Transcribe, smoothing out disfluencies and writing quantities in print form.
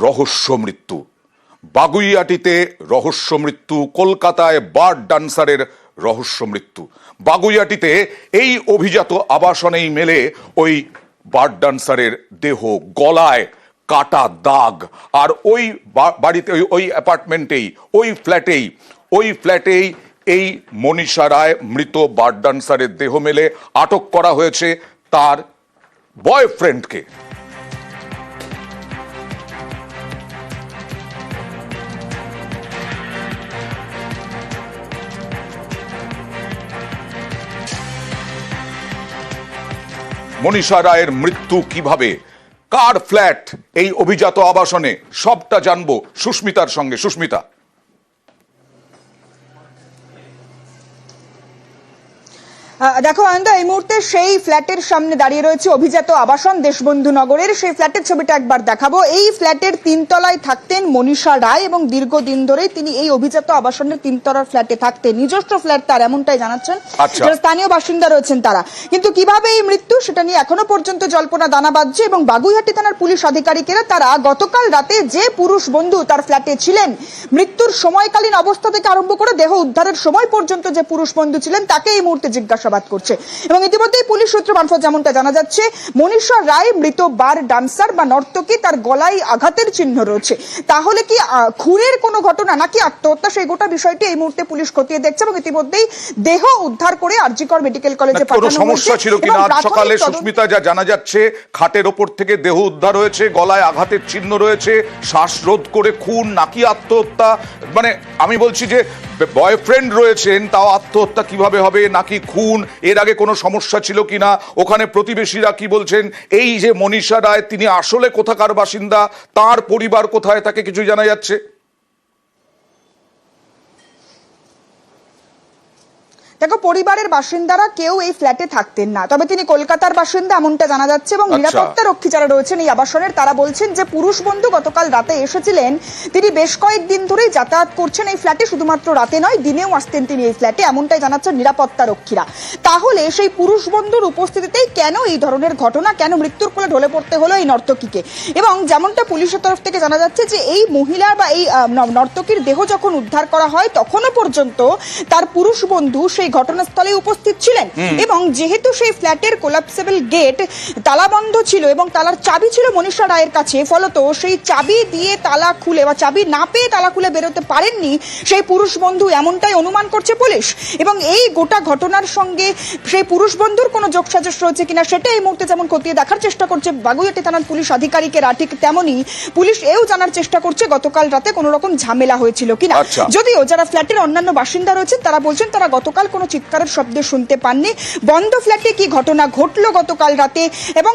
রহস্য মৃত্যু, বাগুইআটিতে রহস্য মৃত্যু, কলকাতায় বার ডান্সারের রহস্য মৃত্যু। বাগুইআটিতে এই অভিজাত আবাসনেই মেলে ওই বার ডান্সারের দেহ, গলায় কাটা দাগ। আর ওই বাড়িতে, ওই অ্যাপার্টমেন্টেই, ওই ফ্ল্যাটেই এই মনীষা রায়, মৃত বার ডান্সারের দেহ মেলে। আটক করা হয়েছে তার বয়ফ্রেন্ডকে। মনীষা রায়ের মৃত্যু কিভাবে, কার ফ্ল্যাট এই অভিজাত আবাসনে, সবটা জানবো সুস্মিতার সঙ্গে। সুস্মিতা, দেখো অয়ন্দা, এই মুহূর্তে সেই ফ্ল্যাটের সামনে দাঁড়িয়ে রয়েছে অভিজাত আবাসন দেশবন্ধু নগরের। সেই ফ্ল্যাটের ছবিটা একবার দেখাবো। এই ফ্ল্যাটের 3 তলায় থাকতেন মনীষা রায় এবং দীর্ঘদিন ধরেই তিনি এই অভিজাত আবাসনের 3 তলার ফ্ল্যাটে থাকতেন। নিজস্ব ফ্ল্যাট তার, এমনটাই জানাচ্ছেন যারা স্থানীয় বাসিন্দা রয়েছেন তারা। কিন্তু কিভাবে এই মৃত্যু, সেটা নিয়ে এখনো পর্যন্ত জল্পনা দানা বাঁধছে। এবং বাগুইআটি থানার পুলিশ আধিকারিকেরা তারা গতকাল রাতে যে পুরুষ বন্ধু তার ফ্ল্যাটে ছিলেন, মৃত্যুর সময়কালীন অবস্থা থেকে আরম্ভ করে দেহ উদ্ধারের সময় পর্যন্ত যে পুরুষ বন্ধু ছিলেন তাকে এই মুহূর্তে জিজ্ঞাসাবাদ করছে। এবং ইতিমধ্যেই পুলিশ সূত্র মারফত যেমনটা জানা যাচ্ছে, মনীষা রায় মৃত বার ডান্সার বা নর্তকী, তার গলায় আঘাতের চিহ্ন রয়েছে। তাহলে কি খুনের কোনো ঘটনা নাকি আত্মহত্যা, সেই গোটা বিষয়টি এই মুহূর্তে পুলিশ খতিয়ে দেখছে। এবং ইতিমধ্যেই দেহ উদ্ধার করে আরজিকর মেডিকেল কলেজে পাঠানো হয়েছে। সমস্যা ছিল কিনা আজ সকালে সুস্মিতা, যা জানা যাচ্ছে, খাটের ওপর থেকে দেহ উদ্ধার হয়েছে, গলায় আঘাতের চিহ্ন রয়েছে। শ্বাসরোধ করে খুন নাকি আত্মহত্যা? মানে আমি বলছি যে বয়ফ্রেন্ড রয়েছেন, তাও আত্মহত্যা কিভাবে হবে, নাকি খুন? এর আগে কোনো সমস্যা ছিল কিনা? ওখানে প্রতিবেশীরা কি বলছেন? এই যে মনীষা রায়, তিনি আসলে কোথাকার বাসিন্দা, তার পরিবার কোথায়, তাকে কিছু জানা যাচ্ছে? দেখো, পরিবারের বাসিন্দারা কেউ এই ফ্ল্যাটে থাকতেন না, তবে তিনি কলকাতার বাসিন্দা এমনটা জানা যাচ্ছে। এবং নিরাপত্তা রক্ষী যারা রয়েছেন এই আবাসনের, তারা বলছেন যে পুরুষ বন্ধু গতকাল রাতে এসেছিলেন। তিনি বেশ কয়েকদিন ধরেই যাতায়াত করছেন এই ফ্ল্যাটে, শুধুমাত্র রাতে নয় দিনেও আসতেন তিনি এই ফ্ল্যাটে, এমনটাই জানাচ্ছেন নিরাপত্তা রক্ষীরা। তাহলে সেই পুরুষ বন্ধুর উপস্থিতিতেই কেন এই ধরনের ঘটনা, কেন মৃত্যুর কোলে ঢলে পড়তে হলো এই নর্তকীকে? এবং যেমনটা পুলিশের তরফ থেকে জানা যাচ্ছে যে এই মহিলা বা এই নর্তকীর দেহ যখন উদ্ধার করা হয় তখনও পর্যন্ত তার পুরুষ বন্ধু সেই ঘটনাস্থলে উপস্থিত ছিলেন। এবং যেহেতু সেই ফ্ল্যাটের কোলাপসেবল গেট তালাবন্ধ ছিল এবং তালার চাবি ছিল মনীষা রায়ের কাছে, ফলত সেই চাবি দিয়ে তালা খুলে বা চাবি না পেয়ে তালা খুলে বেরোতে পারেননি সেই পুরুষ বন্ধু, এমনটাই অনুমান করছে পুলিশ। এবং এই গোটা ঘটনার সঙ্গে সেই পুরুষ বন্ধুর কোনো যোগসাজশ রয়েছে কিনা সেটা এই মুহূর্তে যেমন খতিয়ে দেখার চেষ্টা করছে বাগুইআটি থানার পুলিশ আধিকারিকেরা, ঠিক তেমনি পুলিশ এও জানার চেষ্টা করছে গতকাল রাতে কোনো রকম ঝামেলা হয়েছিল কিনা। যদিও যারা ফ্ল্যাটের অন্যান্য বাসিন্দা রয়েছেন তারা বলছেন তারা গতকাল কোনো চিৎকারের শব্দ শুনতে পাননি। বন্ধ ফ্ল্যাটে কি ঘটনা ঘটলো গতকাল রাতে এবং